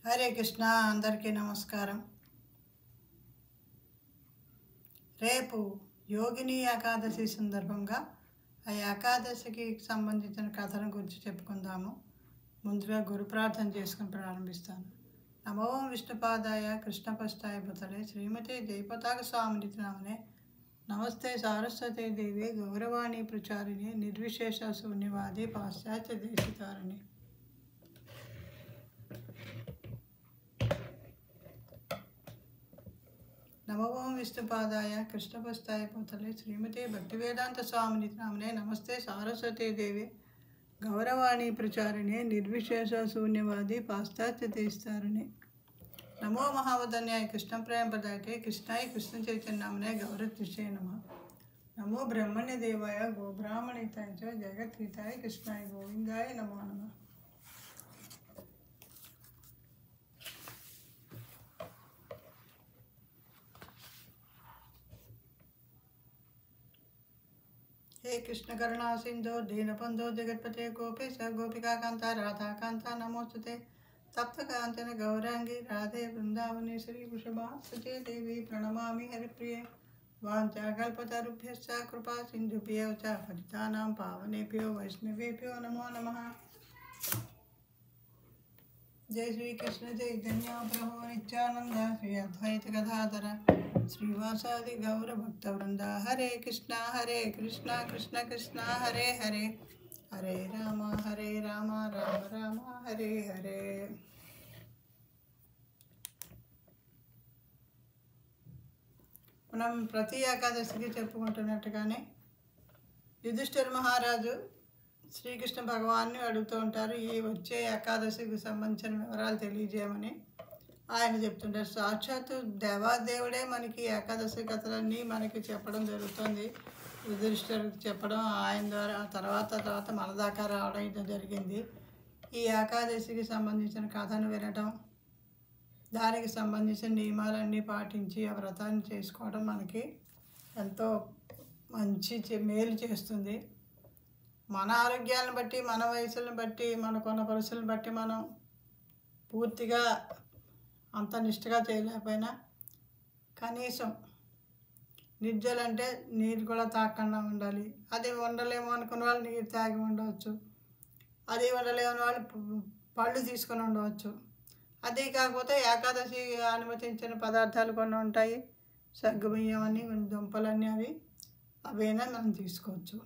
హరే కృష్ణ. అందరికీ నమస్కారం. రేపు యోగిని ఏకాదశి సందర్భంగా ఆ ఏకాదశికి సంబంధించిన కథల గురించి చెప్పుకుందాము. ముందుగా గురు ప్రార్థన చేసుకుని ప్రారంభిస్తాను. నమో విష్ణుపాదాయ కృష్ణపస్తాయ బుతలే శ్రీమతి జయపతాక స్వామిని నామనే నమస్తే సారస్వతీ దేవి గౌరవాణి ప్రచారిణి నిర్విశేష శూన్యవాది పాశ్చాత్య దేశితారిణి. నమో విష్ణుపాదాయ కృష్ణపస్తాయ పుతలే శ్రీమతి భక్తివేదాంత స్వామిని నామనే నమస్తే సారస్వతీ దేవి గౌరవాణి ప్రచారిణి నిర్విశేష శూన్యవాది పాశ్చాత్య దేశతారిణి. నమో మహావదన్యాయ కృష్ణ ప్రేమపదాయకే కృష్ణాయ కృష్ణ చైతన్యనామనే గౌరవతిషే నమ. నమో బ్రహ్మణ్య దేవాయ గోబ్రాహ్మణితాయ చ జగద్గీతాయ కృష్ణాయ గోవిందాయ నమో నమ. हे कृष्ण करुणा सिंधो दीनबंधो जगत्पते गोपेश गोपिका कांता राधा कांता नमोस्तुते तप्त कांचन गौरांगी राधे वृंदावनेश्वरी वृषभासुते देवी प्रणमामि हरिप्रिये. वाञ्छाकल्पतरुभ्यश्च कृपा सिन्धुभ्यो च पतितानां पावनेभ्यो वैष्णवेभ्यो नमो नमः. जय श्री कृष्ण चैतन्य प्रभु नित्यानंद श्री अद्वैत गदाधर श्रीवासादि गौर भक्त वृंदा. हरे कृष्ण कृष्ण कृष्ण हरे हरे हरे राम राम राम हरे हरे. మనం ప్రతి ఏకాదశికి చెప్పుకుంటున్నట్టుగానే యుధిష్ఠిర మహారాజు శ్రీకృష్ణ భగవాన్ని అడుగుతూ ఉంటారు, ఈ వచ్చే ఏకాదశికి సంబంధించిన వివరాలు తెలియజేయమని ఆయన చెప్తుంటారు. సాక్షాత్తు దేవాదేవుడే మనకి ఏకాదశి కథలన్నీ మనకి చెప్పడం జరుగుతుంది. యుధిష్ఠిరుడికి చెప్పడం, ఆయన ద్వారా తర్వాత మన దాకా రావడం ఇది జరిగింది. ఈ ఏకాదశికి సంబంధించిన కథను వినటం, దానికి సంబంధించిన నియమాలన్నీ పాటించి ఆ వ్రతాన్ని చేసుకోవడం మనకి ఎంతో మంచి మేలు చేస్తుంది. మన ఆరోగ్యాలను బట్టి, మన వయసులను బట్టి, మనకున్న పరిస్థితులను బట్టి మనం పూర్తిగా అంత నిష్ఠగా చేయలేకపోయినా కనీసం నిర్జలంటే నీరు కూడా తాగకుండా ఉండాలి. అది ఉండలేము అనుకున్న వాళ్ళు నీరు తాగి ఉండవచ్చు, అది ఉండలేని వాళ్ళు పళ్ళు తీసుకొని ఉండవచ్చు. అదే కాకపోతే ఏకాదశి అనుమతించిన పదార్థాలు కొన్ని ఉంటాయి, సగ్గుబియ్యం అని, దుంపలన్నీ, అవైనా మనం తీసుకోవచ్చు.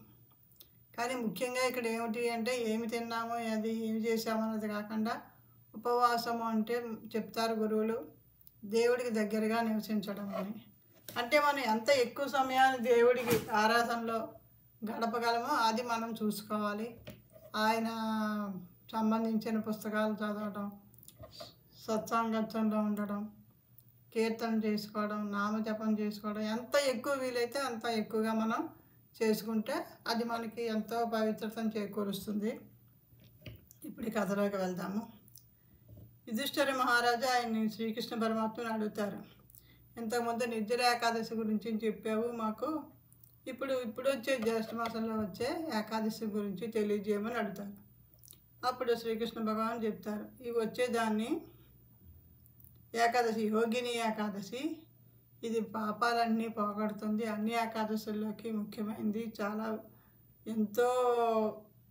కానీ ముఖ్యంగా ఇక్కడ ఏమిటి అంటే ఏమి తిన్నామో అది ఏమి చేసామో అన్నది కాకుండా ఉపవాసము అంటే చెప్తారు గురువులు దేవుడికి దగ్గరగా నివసించడం అని. అంటే మనం ఎంత ఎక్కువ సమయాన్ని దేవుడికి ఆరాధనలో గడపగలమో అది మనం చూసుకోవాలి. ఆయన సంబంధించిన పుస్తకాలు చదవడం, సత్సాంగత్యంలో ఉండడం, కీర్తన చేసుకోవడం, నామజపం చేసుకోవడం, ఎంత ఎక్కువ వీలైతే అంత ఎక్కువగా మనం చేసుకుంటే అది మనకి ఎంతో పవిత్రతను చేకూరుస్తుంది. ఇప్పుడు ఈ కథలోకి వెళ్దాము. యుధిష్ఠిర మహారాజు ఆయన్ని శ్రీకృష్ణ పరమాత్మను అడుగుతారు, ఇంతకుముందు నిర్జల ఏకాదశి గురించి చెప్పావు మాకు, ఇప్పుడు వచ్చే జ్యేష్ఠ మాసంలో వచ్చే ఏకాదశి గురించి తెలియజేయమని అడుగుతారు. అప్పుడు శ్రీకృష్ణ భగవాన్ చెప్తారు, ఇవి వచ్చేదాన్ని ఏకాదశి యోగిని ఏకాదశి, ఇది పాపాలన్నీ పోగొడుతుంది, అన్ని ఏకాదశుల్లోకి ముఖ్యమైనది, చాలా ఎంతో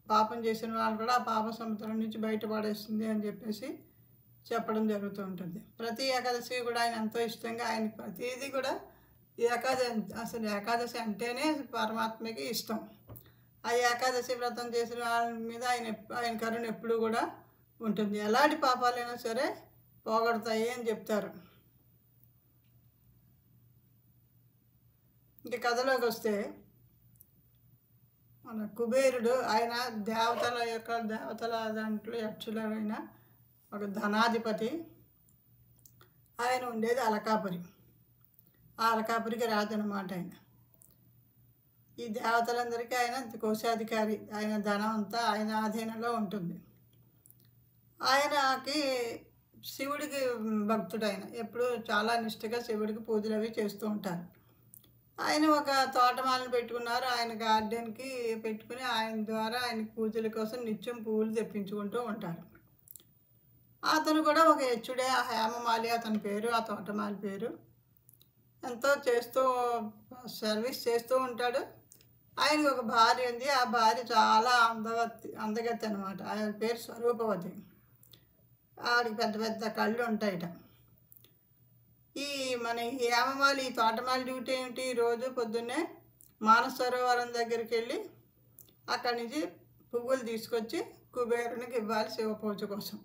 పాపం చేసిన వాళ్ళు కూడా ఆ పాప సముద్రం నుంచి బయటపడేస్తుంది అని చెప్పేసి చెప్పడం జరుగుతూ ఉంటుంది. ప్రతి ఏకాదశి కూడా ఆయన ఎంతో ఇష్టంగా, ఆయన ప్రతిదీ కూడా అసలు ఏకాదశి అంటేనే పరమాత్మకి ఇష్టం. ఆ ఏకాదశి వ్రతం చేసిన వాళ్ళ మీద ఆయన కరుణ ఎప్పుడూ కూడా ఉంటుంది. ఎలాంటి పాపాలైనా సరే పోగొడతాయి అని చెప్తారు. ఇంక కథలోకి వస్తే మన కుబేరుడు, ఆయన దేవతల దాంట్లో యక్షులైన ఒక ధనాధిపతి. ఆయన ఉండేది అలకాపురి. ఆ అలకాపురికి రాజు అన్నమాట ఆయన. ఈ దేవతలందరికీ ఆయన కోశాధికారి. ఆయన ధనం అంతా ఆయన ఆధీనంలో ఉంటుంది. ఆయనకి శివుడికి భక్తుడు. ఆయన ఎప్పుడు చాలా నిష్ఠగా శివుడికి పూజలు అవి చేస్తూ ఉంటారు. ఆయన ఒక తోటమాలను పెట్టుకున్నారు. ఆయన గార్డెన్కి పెట్టుకుని ఆయన ద్వారా ఆయన పూజల కోసం నిత్యం పువ్వులు తెప్పించుకుంటూ ఉంటారు. అతను కూడా ఒక హెచ్చుడే, ఆ హేమమాలి అతని పేరు, ఆ తోటమాలి పేరు. ఎంతో చేస్తూ సర్వీస్ చేస్తూ ఉంటాడు. ఆయనకు ఒక భార్య ఉంది. ఆ భార్య చాలా అందగత్తి అనమాట. ఆయన పేరు స్వరూపవతి. ఆవిడకి పెద్ద పెద్ద కళ్ళు ఉంటాయట. ఈ మన హేమమాలి, ఈ తోటమాలి డ్యూటీ ఏమిటి? రోజు పొద్దున్నే మానస సరోవరం దగ్గరికి వెళ్ళి అక్కడి నుంచి పువ్వులు తీసుకొచ్చి కుబేరునికి ఇవ్వాలి శివ పూజ కోసం.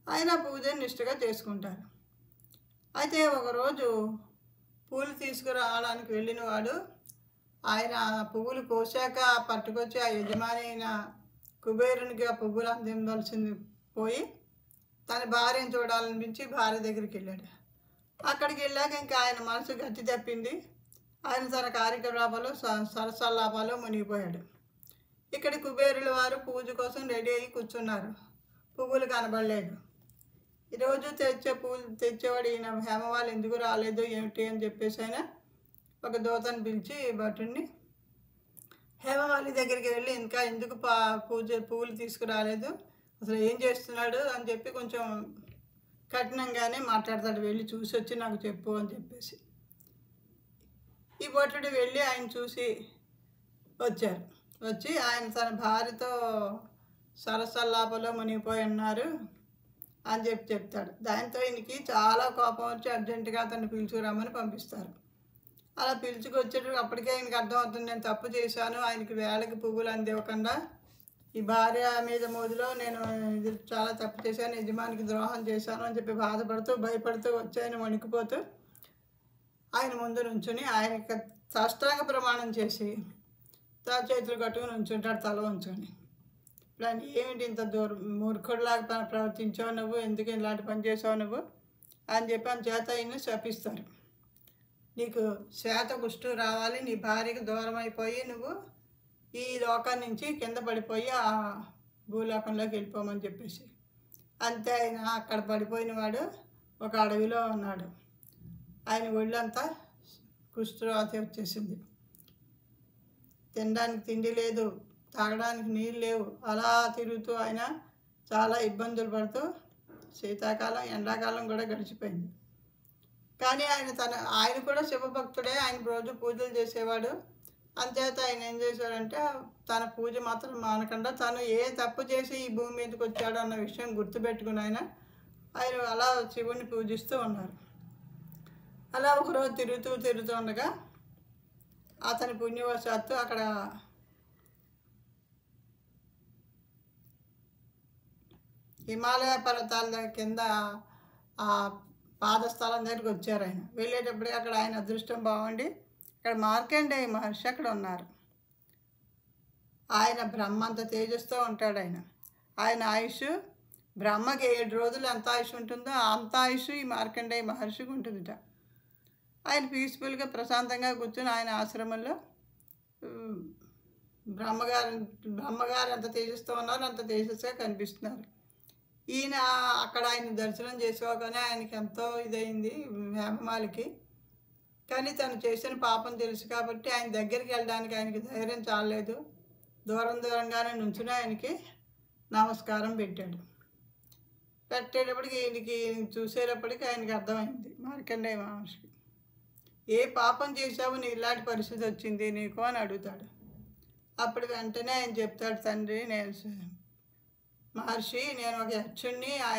ఆయన పూజను నిష్ఠగా చేసుకుంటారు. అయితే ఒకరోజు పూలు తీసుకురావడానికి వెళ్ళిన వాడు ఆయన పువ్వులు కోసాక పట్టుకొచ్చి ఆ యజమాని అయిన కుబేరునికి ఆ పువ్వులు అందించాల్సింది పోయి తన భార్యను చూడాలనిపించి భార్య దగ్గరికి వెళ్ళాడు. అక్కడికి వెళ్ళాక ఇంకా ఆయన మనసు గట్టి తప్పింది. ఆయన తన కార్యకలాపాలు సరసల్లాపాలు మునిగిపోయాడు. ఇక్కడ కుబేరుల వారు పూజ కోసం రెడీ అయ్యి కూర్చున్నారు. పువ్వులు కనబడలేదు. ఈరోజు తెచ్చేవాడు ఈయన హేమమాలి ఎందుకు రాలేదు ఏమిటి అని చెప్పేసి ఆయన ఒక దూతను పిలిచి భటుడిని హేమమాలి దగ్గరికి వెళ్ళి ఇంకా ఎందుకు పువ్వులు తీసుకురాలేదు, అసలు ఏం చేస్తున్నాడు అని చెప్పి కొంచెం కఠినంగానే మాట్లాడతాడు. వెళ్ళి చూసి వచ్చి నాకు చెప్పు అని చెప్పేసి ఈ భటుడు వెళ్ళి ఆయన చూసి వచ్చారు. వచ్చి ఆయన తన భార్యతో సరసల్లాపలో మునిగిపోయి ఉన్నారు అని చెప్తాడు. దాంతో ఈయనకి చాలా కోపం వచ్చి అర్జెంటుగా అతన్ని పిలుచుకురమ్మని పంపిస్తారు. అలా పిలుచుకొచ్చేటప్పుడు అప్పటికే ఆయనకి అర్థమవుతుంది, నేను తప్పు చేశాను, ఆయనకి వేళకి పువ్వులు అందివ్వకుండా ఈ భార్య మీద మోజులో నేను ఇది చాలా తప్పు చేశాను, యజమానికి ద్రోహం చేశాను అని చెప్పి బాధపడుతూ భయపడుతూ వచ్చి ఆయన వణికిపోతూ ఆయన ముందు నుంచుని ఆయనకి సాష్టాంగ ప్రమాణం చేసి చేతులు కట్టుకుని ఉంచుంటాడు, తల ఉంచుని. ఇప్పుడు ఆయన ఏమిటి ఇంత మూర్ఖుడిలాగా ప్రవర్తించావు నువ్వు, ఎందుకు ఇలాంటి పని చేసావు నువ్వు అని చెప్పి ఆయన చేత ఆయన శపిస్తారు. నీకు శ్వేత కుష్టు రావాలి, నీ భార్యకు దూరం అయిపోయి నువ్వు ఈ లోకాన్ని నుంచి కింద పడిపోయి ఆ భూలోకంలోకి వెళ్ళిపోమని చెప్పేసి. అంతే ఆయన అక్కడ పడిపోయిన వాడు ఒక అడవిలో ఉన్నాడు. ఆయన ఒళ్ళంతా కుష్ఠరోగం వచ్చేసింది. తినడానికి తిండి లేదు, తాగడానికి నీళ్ళు లేవు. అలా తిరుగుతూ ఆయన చాలా ఇబ్బందులు పడుతూ శీతాకాలం ఎండాకాలం కూడా గడిచిపోయింది. కానీ ఆయన కూడా శివభక్తుడే. ఆయన రోజు పూజలు చేసేవాడు. అంచేత ఆయన ఏం చేశాడంటే తన పూజ మాత్రం మానకుండా తను ఏ తప్పు చేసి ఈ భూమి మీదకి వచ్చాడో అన్న విషయం గుర్తుపెట్టుకుని ఆయన అలా శివుని పూజిస్తూ ఉన్నారు. అలా ఒకరోజు తిరుగుతూ ఉండగా అతని పుణ్యవశాత్తు అక్కడ హిమాలయ పర్వతాల కింద ఆ పాదస్థలం దగ్గరికి వచ్చారు. ఆయన వెళ్ళేటప్పటికి అక్కడ ఆయన అదృష్టం బాగుండి అక్కడ మార్కండేయ మహర్షి అక్కడ ఉన్నారు. ఆయన బ్రహ్మ అంత తేజస్తో ఉంటాడు. ఆయన ఆయుష్ బ్రహ్మకి 7 రోజులు ఎంత ఆయుష్ ఉంటుందో అంత ఆయుష్ ఈ మార్కండేయ మహర్షికి ఉంటుందిట. ఆయన పీస్ఫుల్గా ప్రశాంతంగా కూర్చొని ఆయన ఆశ్రమంలో బ్రహ్మగారు ఎంత తేజస్తో ఉన్నారో అంత తేజస్గా కనిపిస్తున్నారు. ఈయన అక్కడ ఆయన దర్శనం చేసుకోగానే ఆయనకి ఎంతో ఇదైంది హేమమాలికి. కానీ తను చేసిన పాపం తెలుసు కాబట్టి ఆయన దగ్గరికి వెళ్ళడానికి ఆయనకి ధైర్యం చాలలేదు. దూరంగానే నుంచుని ఆయనకి నమస్కారం పెట్టేటప్పటికి ఈయనకి చూసేటప్పటికి ఆయనకి అర్థమైంది మార్కండేయ మహర్షికి. ఏ పాపం చేశావు నీ ఇలాంటి పరిస్థితి వచ్చింది నీకు అని అడుగుతాడు. అప్పుడు వెంటనే ఆయన చెప్తాడు, తండ్రి మహర్షి నేను ఒక యక్షుణ్ణి, ఆ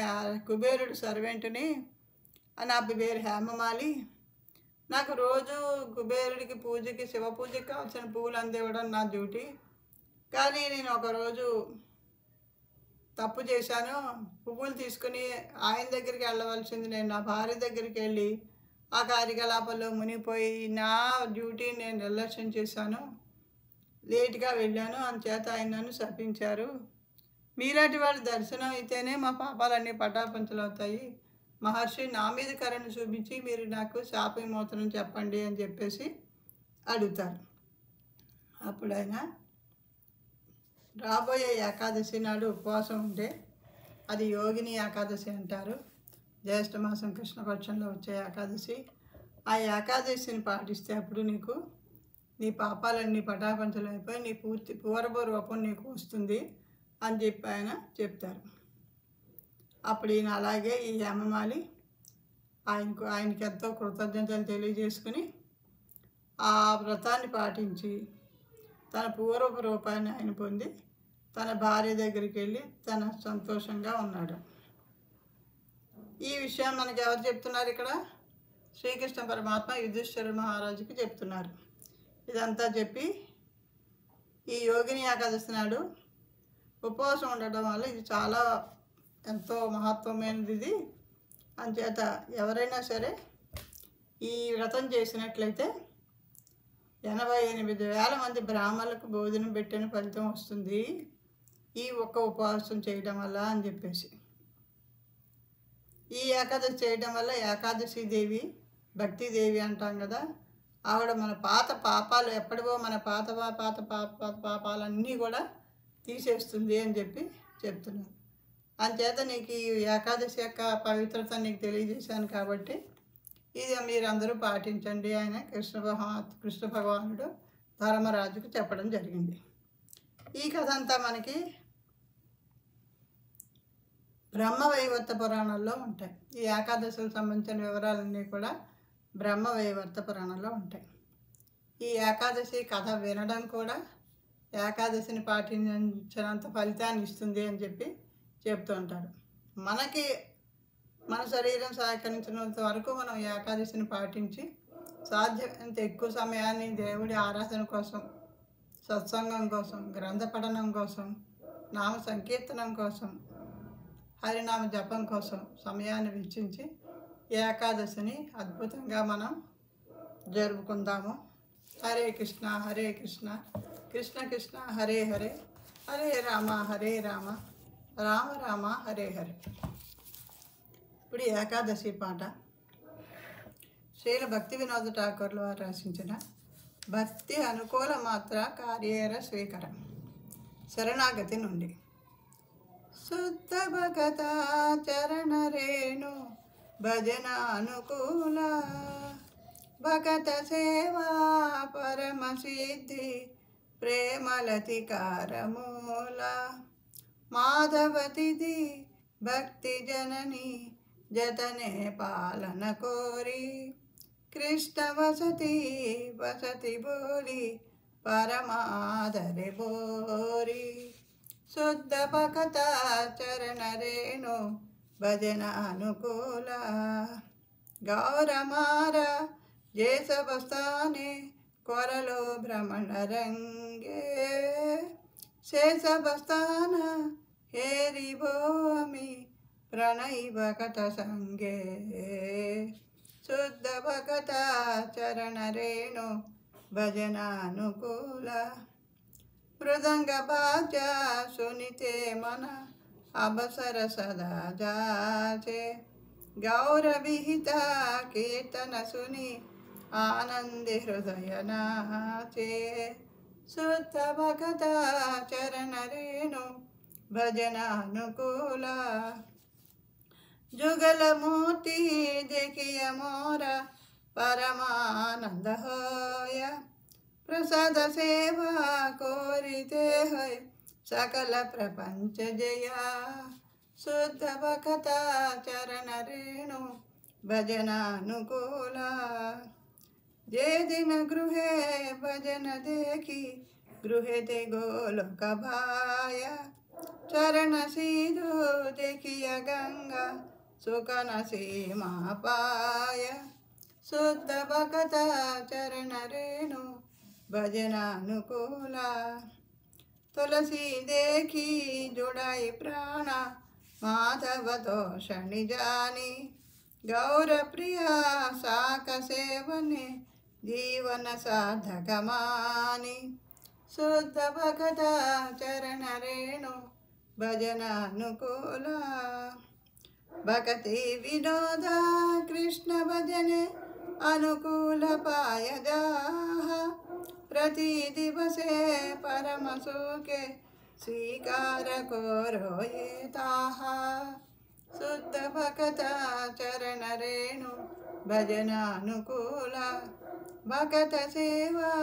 కుబేరుడు సర్వెంట్ని, నా పేరు హేమమాలి. నాకు రోజు కుబేరుడికి పూజకి శివ పూజకి కావాల్సిన పువ్వులు అందివ్వడం నా డ్యూటీ. కానీ నేను ఒకరోజు తప్పు చేశాను, పువ్వులు తీసుకుని ఆయన దగ్గరికి వెళ్ళవలసింది నేను నా భార్య దగ్గరికి వెళ్ళి ఆ కార్యకలాపాల్లో మునిగిపోయి నా డ్యూటీని నేను నిర్లక్ష్యం చేశాను, లేట్గా వెళ్ళాను, అందుచేత ఆయన నన్ను శపించారు. మీలాంటి వాళ్ళ దర్శనం అయితేనే మా పాపాలన్నీ పటాపంచలవుతాయి. మహర్షి నా మీద కరుణ చూపించి మీరు నాకు శాప విమోచనం చెప్పండి అని చెప్పేసి అడుగుతారు. అప్పుడు ఆయన రాబోయే ఏకాదశి నాడు ఉపవాసం ఉంటే అది యోగిని ఏకాదశి అంటారు. జ్యేష్ఠ మాసం కృష్ణపక్షంలో వచ్చే ఏకాదశి. ఆ ఏకాదశిని పాటిస్తే అప్పుడు నీకు నీ పాపాలన్నీ పటాపంచలైపోయి నీ పూర్వ రూపం నీకు వస్తుంది అని చెప్పి ఆయన చెప్తారు. అప్పుడు ఈయన అలాగే ఈ హేమమాలి ఆయనకి ఎంతో కృతజ్ఞతలు తెలియజేసుకుని ఆ వ్రతాన్ని పాటించి తన పూర్వపు రూపాన్ని ఆయన పొంది తన భార్య దగ్గరికి వెళ్ళి తన సంతోషంగా ఉన్నాడు. ఈ విషయం మనకి ఎవరు చెప్తున్నారు? ఇక్కడ శ్రీకృష్ణ పరమాత్మ యుధిష్ఠిర మహారాజుకి చెప్తున్నారు. ఇదంతా చెప్పి ఈ యోగిని ఏకాదశి నాడు ఉపవాసం ఉండటం వల్ల ఇది చాలా ఎంతో మహత్వమైనది. ఇది అంచేత ఎవరైనా సరే ఈ వ్రతం చేసినట్లయితే 88,000 మంది బ్రాహ్మణులకు భోజనం పెట్టిన ఫలితం వస్తుంది ఈ ఒక్క ఉపవాసం చేయడం వల్ల అని చెప్పేసి. ఈ ఏకాదశి చేయడం వల్ల ఏకాదశి దేవి భక్తిదేవి అంటాం కదా, ఆవిడ మన పాత పాపాలు ఎప్పటివో మన పాత పాపాలన్నీ కూడా తీసేస్తుంది అని చెప్పి చెప్తున్నాను. అంచేత నీకు ఈ ఏకాదశి యొక్క పవిత్రత నీకు తెలియజేశాను కాబట్టి ఇది మీరందరూ పాటించండి ఆయన కృష్ణ భగవానుడు ధర్మరాజుకు చెప్పడం జరిగింది. ఈ కథ అంతా మనకి బ్రహ్మవైవర్త పురాణంలో ఉంటాయి. ఈ ఏకాదశికి సంబంధించిన వివరాలన్నీ కూడా బ్రహ్మవైవర్త పురాణంలో ఉంటాయి. ఈ ఏకాదశి కథ వినడం కూడా ఏకాదశిని పాటించినంత ఫలితాన్ని ఇస్తుంది అని చెప్పి చెప్తూ ఉంటారు. మనకి మన శరీరం సహకరించినంత వరకు మనం ఏకాదశిని పాటించి సాధ్యమైనంత ఎక్కువ సమయాన్ని దేవుడి ఆరాధన కోసం, సత్సంగం కోసం, గ్రంథ పఠనం కోసం, నామ సంకీర్తనం కోసం, హరినామ జపం కోసం సమయాన్ని వెచ్చించి ఏకాదశిని అద్భుతంగా మనం జరుపుకుందాము. హరే కృష్ణ హరే కృష్ణ కృష్ణ కృష్ణ హరే హరే, హరే రామ రామ రామ హరే హరే. ఇప్పుడు ఏకాదశి పాట శ్రీల భక్తి వినోద ఠాకూర్ల వారు రచించిన భక్తి అనుకూల మాత్ర కార్యేర స్వీకరం శరణాగతి నుండి. శుద్ధ భగత చరణ రేణు భజన అనుకూల భగత సేవా పరమ సిద్ధి ప్రేమలతికారమూల మాధవతిథి భక్తి జనని జతనే పాలన కోరి కృష్ణ వసతి బోలి పరమాదరి బోరి. శుద్ధ భగత చరణ రేణు భజన అనుకూల గౌరమార జేసబస్తానే కొరలో భ్రమణ రంగే శేషబస్తాన హేరి భోమి ప్రణయి భగత సంగే. శుద్ధ భగత చరణ రేణు భజన అనుకూల మృదంగ బాజ సునితే మన అబసర సదా జాచే గౌరవిహిత కీర్తన సుని ఆనంది హృదయ నాచే. శుద్ధ భగత చరణ రేణు భజన అనుకూల जुगल मूर्ति देखिय मोर परमानंद होय प्रसाद सेवा कोरिते होय सकल प्रपंच जया. शुद्ध भक्त चरण रेणु भजन अनुकूल जे दिन गृहे भजन देखी गृहे ते गोलोक भाय चरण सीधो देखिय गंगा सुकन सीमा पाय. शुद्ध भगत चरण रेणु भजन अनुकूल तुलसी देखी जुड़ाई प्राण माधव दोष निजानी गौर प्रिया साक सेवने जीवन साधक मानी. शुद्ध भगत चरण रेणु भजन अनुकूल भक्ति विनोद कृष्ण भजने अनुकूल पाय जाह प्रति दिवसे परम सुखे स्वीकार करो ये ताहा. शुद्ध भक्त चरण रेणु भजन अनुकूल भक्त सेवा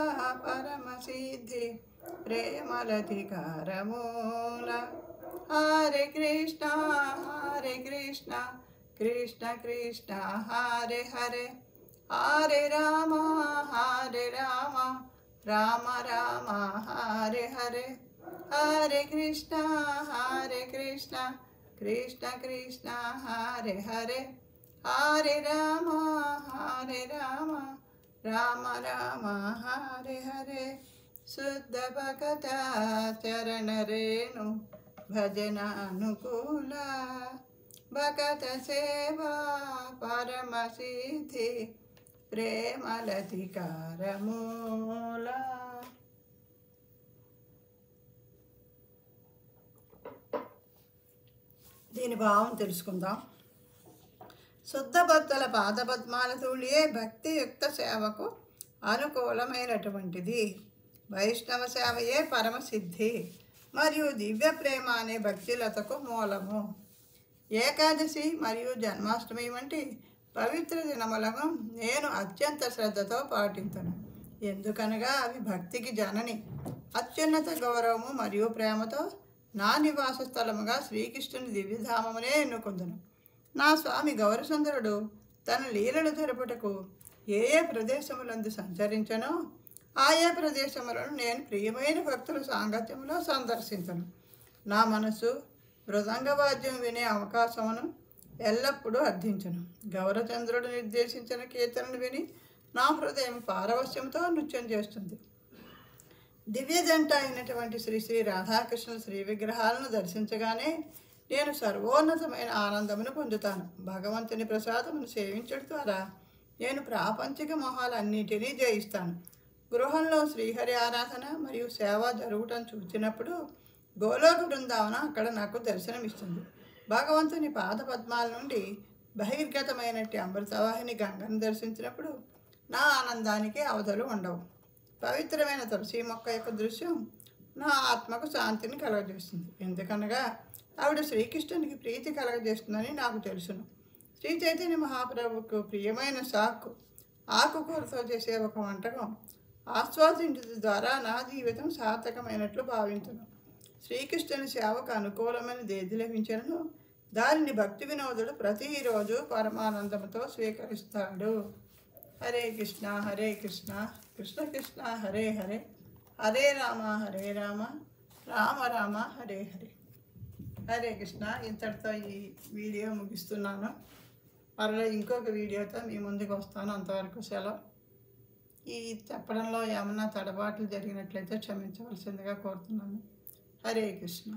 परम सिद्धि प्रेमलधिकार मूल. హరే కృష్ణ హరే కృష్ణ కృష్ణ కృష్ణ హరే హరే హరే రామ రామ రామ హరే హరే హరే కృష్ణ కృష్ణ కృష్ణ హరే హరే హరే రామ రామ రామ హరే హరే శుద్ధ భగత చరణ రేణు భజన అనుకూల భగత సేవా పరమ సిద్ధి ప్రేమలధికారమూల. దీని భావం తెలుసుకుందాం. శుద్ధ భక్తుల పాదపద్మాల ధూళియే భక్తియుక్త సేవకు అనుకూలమైనటువంటిది. వైష్ణవ సేవయే పరమసిద్ధి మరియు దివ్య ప్రేమ అనే భక్తిలతకు మూలము. ఏకాదశి మరియు జన్మాష్టమి వంటి పవిత్ర దినములను నేను అత్యంత శ్రద్ధతో పాటించను. ఎందుకనగా అవి భక్తికి జనని. అత్యున్నత గౌరవము మరియు ప్రేమతో నా నివాస స్థలముగా శ్రీకృష్ణుని దివ్యధామమునే ఎన్నుకుందును. నా స్వామి గౌరసుందరుడు తన లీలలు జరుపుటకు ఏ ఏ ప్రదేశములందు సంచరించనో ఆయా ప్రదేశములను నేను ప్రియమైన భక్తుల సాంగత్యంలో సందర్శించను. నా మనసు మృదంగవాద్యం వినే అవకాశమును ఎల్లప్పుడూ అర్థించను. గౌరచంద్రుడు నిర్దేశించిన కీర్తనను విని నా హృదయం పారవశ్యంతో నృత్యం చేస్తుంది. దివ్య జంట అయినటువంటి శ్రీ శ్రీ రాధాకృష్ణుల శ్రీ విగ్రహాలను దర్శించగానే నేను సర్వోన్నతమైన ఆనందమును పొందుతాను. భగవంతుని ప్రసాదమును సేవించడం ద్వారా నేను ప్రాపంచిక మొహాలన్నిటినీ జయిస్తాను. గృహంలో శ్రీహరి ఆరాధన మరియు సేవ జరుగుటం చూసినప్పుడు గోలోక బృందావన అక్కడ నాకు దర్శనమిస్తుంది. భగవంతుని పాదపద్మాల నుండి బహిర్గతమైనట్టి అమృతవాహిని గంగను దర్శించినప్పుడు నా ఆనందానికి అవధులు ఉండవు. పవిత్రమైన తులసి మొక్క యొక్క దృశ్యం నా ఆత్మకు శాంతిని కలగజేస్తుంది. ఎందుకనగా ఆవిడ శ్రీకృష్ణునికి ప్రీతి కలగజేస్తుందని నాకు తెలుసును. శ్రీ చైతన్య మహాప్రభుకు ప్రియమైన సాకు ఆకుకూరతో చేసే ఒక వంటకం ఆస్వాదించడం ద్వారా నా జీవితం సార్థకమైనట్లు భావించును. శ్రీకృష్ణుని సేవకు అనుకూలమైన దేది లభించను దానిని భక్తి వినోదుడు ప్రతిరోజు పరమానందంతో స్వీకరిస్తాడు. హరే కృష్ణ కృష్ణ కృష్ణ హరే హరే హరే రామ రామ రామ హరే హరే. హరే కృష్ణ. ఇంతటితో ఈ వీడియో ముగిస్తున్నాను. మరలా ఇంకొక వీడియోతో మీ ముందుకు వస్తాను. అంతవరకు సెలవు. ఈ చెప్పడంలో ఏమన్నా తడబాట్లు జరిగినట్లయితే క్షమించవలసిందిగా కోరుతున్నాను. హరే కృష్ణ.